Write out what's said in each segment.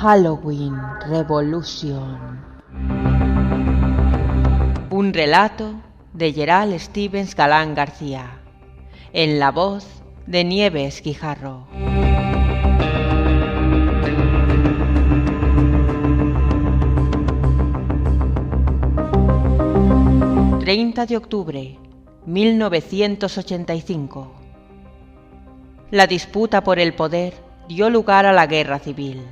Halloween Revolution. Un relato de Gerald Stevens Galán García, en la voz de Nieves Guijarro. ...30 de octubre, 1985... La disputa por el poder dio lugar a la guerra civil.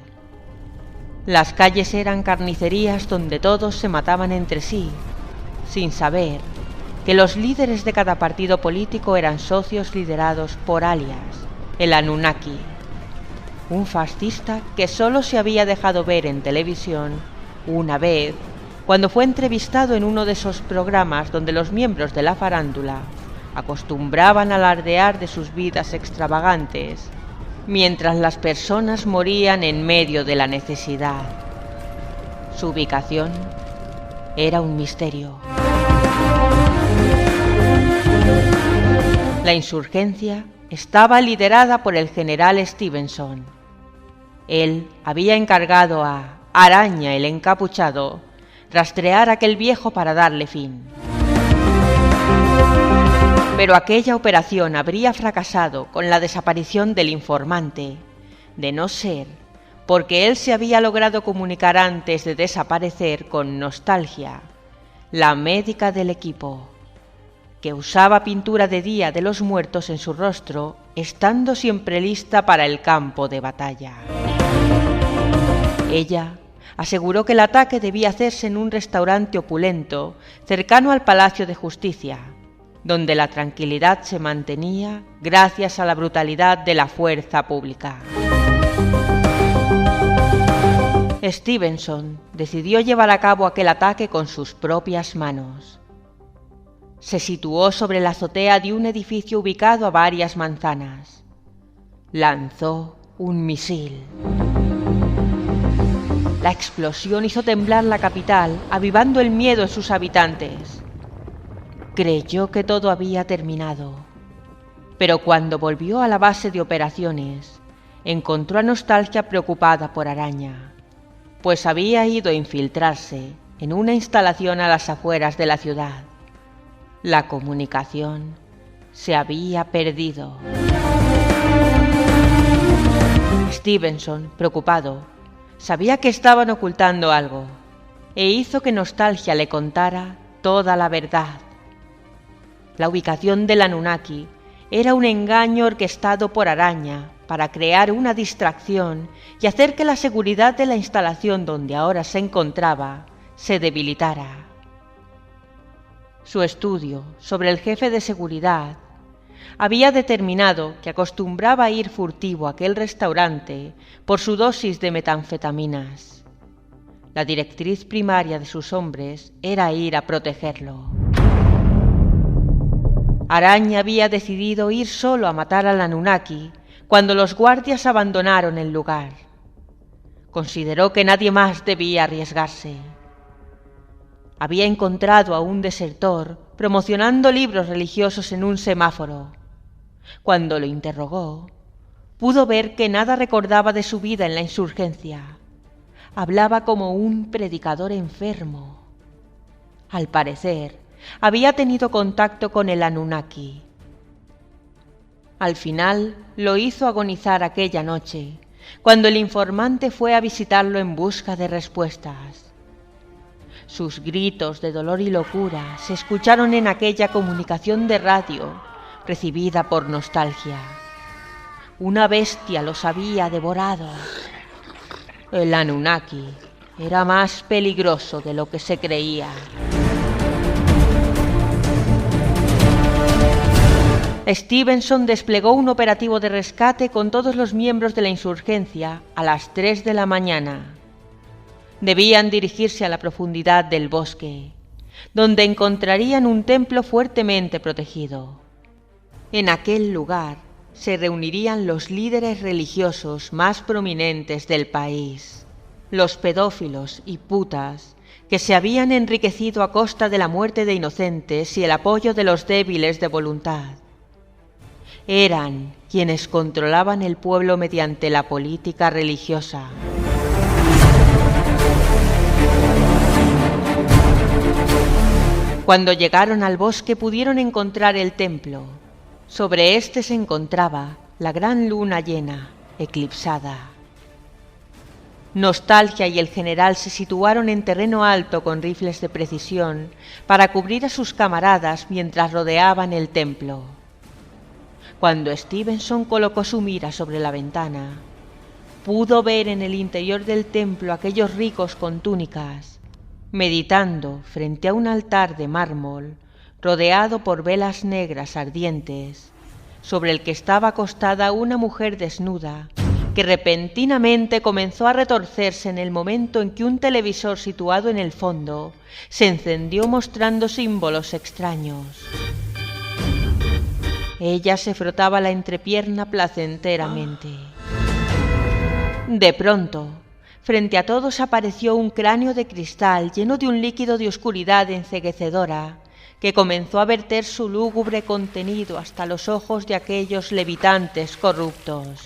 Las calles eran carnicerías donde todos se mataban entre sí, sin saber que los líderes de cada partido político eran socios liderados por Alias, el Anunnaki, un fascista que solo se había dejado ver en televisión una vez, cuando fue entrevistado en uno de esos programas donde los miembros de la farándula acostumbraban a alardear de sus vidas extravagantes, mientras las personas morían en medio de la necesidad. Su ubicación era un misterio. La insurgencia estaba liderada por el general Stevenson. Él había encargado a Araña el Encapuchado rastrear a aquel viejo para darle fin. Pero aquella operación habría fracasado con la desaparición del informante, de no ser porque él se había logrado comunicar antes de desaparecer con Nostalgia, la médica del equipo, que usaba pintura de Día de los Muertos en su rostro, estando siempre lista para el campo de batalla. Ella aseguró que el ataque debía hacerse en un restaurante opulento cercano al Palacio de Justicia, donde la tranquilidad se mantenía gracias a la brutalidad de la fuerza pública. Stevenson decidió llevar a cabo aquel ataque con sus propias manos. Se situó sobre la azotea de un edificio ubicado a varias manzanas. Lanzó un misil. La explosión hizo temblar la capital, avivando el miedo en sus habitantes. Creyó que todo había terminado, pero cuando volvió a la base de operaciones, encontró a Nostalgia preocupada por Araña, pues había ido a infiltrarse en una instalación a las afueras de la ciudad. La comunicación se había perdido. Stevenson, preocupado, sabía que estaban ocultando algo, e hizo que Nostalgia le contara toda la verdad. La ubicación del Anunnaki era un engaño orquestado por Araña para crear una distracción y hacer que la seguridad de la instalación donde ahora se encontraba se debilitara. Su estudio sobre el jefe de seguridad había determinado que acostumbraba a ir furtivo a aquel restaurante por su dosis de metanfetaminas. La directriz primaria de sus hombres era ir a protegerlo. Araña había decidido ir solo a matar al Anunnaki cuando los guardias abandonaron el lugar. Consideró que nadie más debía arriesgarse. Había encontrado a un desertor promocionando libros religiosos en un semáforo. Cuando lo interrogó, pudo ver que nada recordaba de su vida en la insurgencia. Hablaba como un predicador enfermo. Al parecer, había tenido contacto con el Anunnaki. Al final lo hizo agonizar aquella noche, cuando el informante fue a visitarlo en busca de respuestas. Sus gritos de dolor y locura se escucharon en aquella comunicación de radio recibida por Nostalgia. Una bestia los había devorado. El Anunnaki era más peligroso de lo que se creía. Stevenson desplegó un operativo de rescate con todos los miembros de la insurgencia a las 3 de la mañana. Debían dirigirse a la profundidad del bosque, donde encontrarían un templo fuertemente protegido. En aquel lugar se reunirían los líderes religiosos más prominentes del país, los pedófilos y putas que se habían enriquecido a costa de la muerte de inocentes y el apoyo de los débiles de voluntad. Eran quienes controlaban el pueblo mediante la política religiosa. Cuando llegaron al bosque pudieron encontrar el templo. Sobre éste se encontraba la gran luna llena, eclipsada. Nostalgia y el general se situaron en terreno alto con rifles de precisión para cubrir a sus camaradas mientras rodeaban el templo. Cuando Stevenson colocó su mira sobre la ventana, pudo ver en el interior del templo a aquellos ricos con túnicas, meditando frente a un altar de mármol rodeado por velas negras ardientes, sobre el que estaba acostada una mujer desnuda que repentinamente comenzó a retorcerse en el momento en que un televisor situado en el fondo se encendió mostrando símbolos extraños. Ella se frotaba la entrepierna placenteramente. De pronto, frente a todos apareció un cráneo de cristal lleno de un líquido de oscuridad enceguecedora que comenzó a verter su lúgubre contenido hasta los ojos de aquellos levitantes corruptos.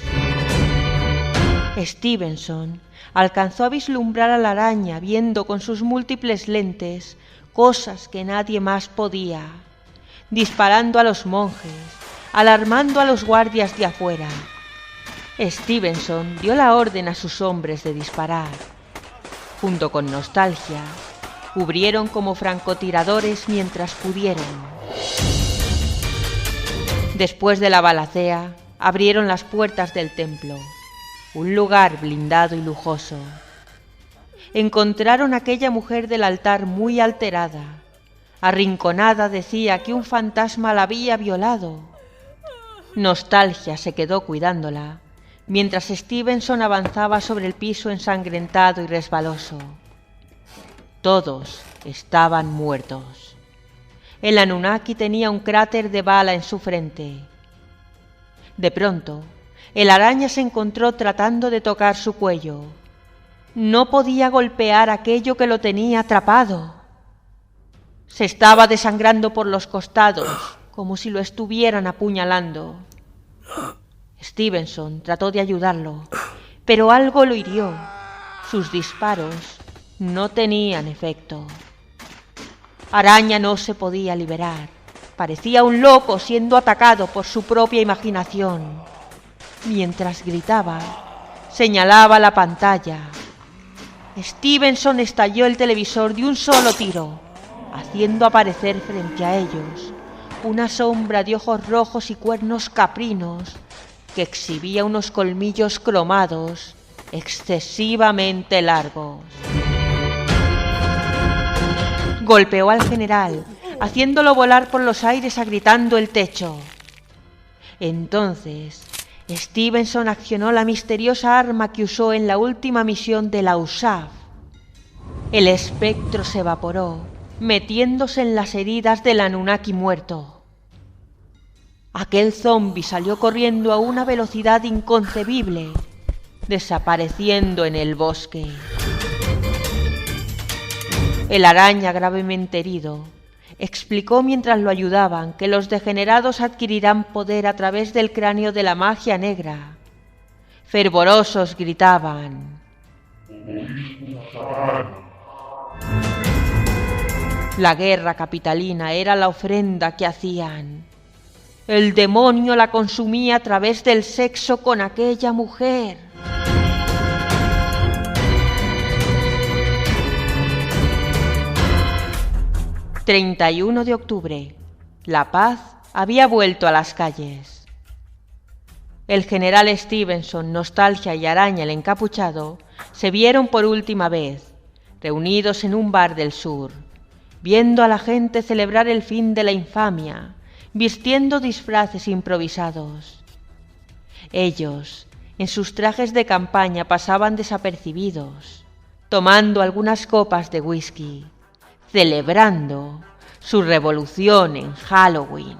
Stevenson alcanzó a vislumbrar a la araña viendo con sus múltiples lentes cosas que nadie más podía, disparando a los monjes, alarmando a los guardias de afuera. Stevenson dio la orden a sus hombres de disparar. Junto con Nostalgia, cubrieron como francotiradores mientras pudieron. Después de la balacea, abrieron las puertas del templo, un lugar blindado y lujoso. Encontraron a aquella mujer del altar muy alterada. Arrinconada decía que un fantasma la había violado. Nostalgia se quedó cuidándola, mientras Stevenson avanzaba sobre el piso ensangrentado y resbaloso. Todos estaban muertos. El Anunnaki tenía un cráter de bala en su frente. De pronto, el araña se encontró tratando de tocar su cuello. No podía golpear aquello que lo tenía atrapado. Se estaba desangrando por los costados, como si lo estuvieran apuñalando. Stevenson trató de ayudarlo, pero algo lo hirió. Sus disparos no tenían efecto. Araña no se podía liberar. Parecía un loco siendo atacado por su propia imaginación. Mientras gritaba, señalaba la pantalla. Stevenson estalló el televisor de un solo tiro, haciendo aparecer frente a ellos una sombra de ojos rojos y cuernos caprinos que exhibía unos colmillos cromados excesivamente largos. Golpeó al general, haciéndolo volar por los aires agritando el techo. Entonces, Stevenson accionó la misteriosa arma que usó en la última misión de la USAF. El espectro se evaporó, metiéndose en las heridas del Anunnaki muerto. Aquel zombi salió corriendo a una velocidad inconcebible, desapareciendo en el bosque. El araña, gravemente herido, explicó mientras lo ayudaban que los degenerados adquirirán poder a través del cráneo de la magia negra. Fervorosos gritaban: la guerra capitalina era la ofrenda que hacían. El demonio la consumía a través del sexo con aquella mujer. ...31 de octubre... La paz había vuelto a las calles. El general Stevenson, Nostalgia y Araña el encapuchado se vieron por última vez, reunidos en un bar del sur, viendo a la gente celebrar el fin de la infamia, vistiendo disfraces improvisados. Ellos, en sus trajes de campaña, pasaban desapercibidos, tomando algunas copas de whisky, celebrando su revolución en Halloween.